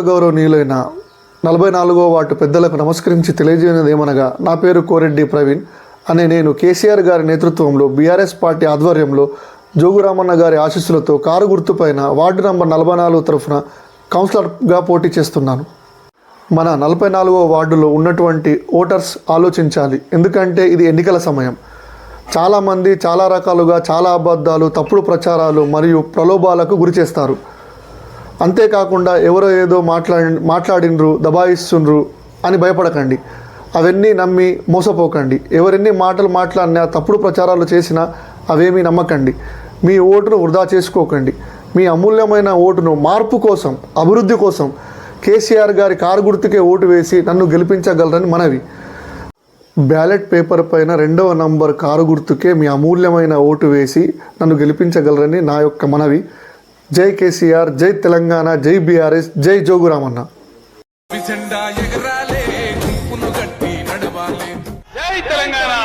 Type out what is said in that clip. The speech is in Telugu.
గౌరవనీయులైన 44వ వార్డు పెద్దలకు నమస్కరించి తెలియజేయనిదేమనగా, నా పేరు కోరెడ్డి ప్రవీణ్ అనే నేను కేసీఆర్ గారి నేతృత్వంలో బీఆర్ఎస్ పార్టీ ఆధ్వర్యంలో జోగురామన్న గారి ఆశీస్సులతో కారు గుర్తుపైన వార్డు నంబర్ 44 తరఫున కౌన్సిలర్గా పోటీ చేస్తున్నాను. మన 44వ వార్డులో ఉన్నటువంటి ఓటర్స్ ఆలోచించాలి. ఎందుకంటే ఇది ఎన్నికల సమయం. చాలామంది చాలా రకాలుగా చాలా అబద్ధాలు, తప్పుడు ప్రచారాలు మరియు ప్రలోభాలకు గురి చేస్తారు. అంతేకాకుండా ఎవరో ఏదో మాట్లాడినరు, దబాయిస్తుండ్రు అని భయపడకండి. అవన్నీ నమ్మి మోసపోకండి. ఎవరెన్ని మాటలు మాట్లాడినా, తప్పుడు ప్రచారాలు చేసినా అవేమీ నమ్మకండి. మీ ఓటును వృధా చేసుకోకండి. మీ అమూల్యమైన ఓటును మార్పు కోసం, అభివృద్ధి కోసం కేసీఆర్ గారి కారు గుర్తుకే ఓటు వేసి నన్ను గెలిపించగలరని మనవి. బ్యాలెట్ పేపర్ పైన 2వ నంబర్ కారు గుర్తుకే మీ అమూల్యమైన ఓటు వేసి నన్ను గెలిపించగలరని నా యొక్క మనవి. జై కేసీఆర్, జై తెలంగాణ, జై బీఆర్ఎస్, జై జోగురామన్న. జై తెలంగాణ.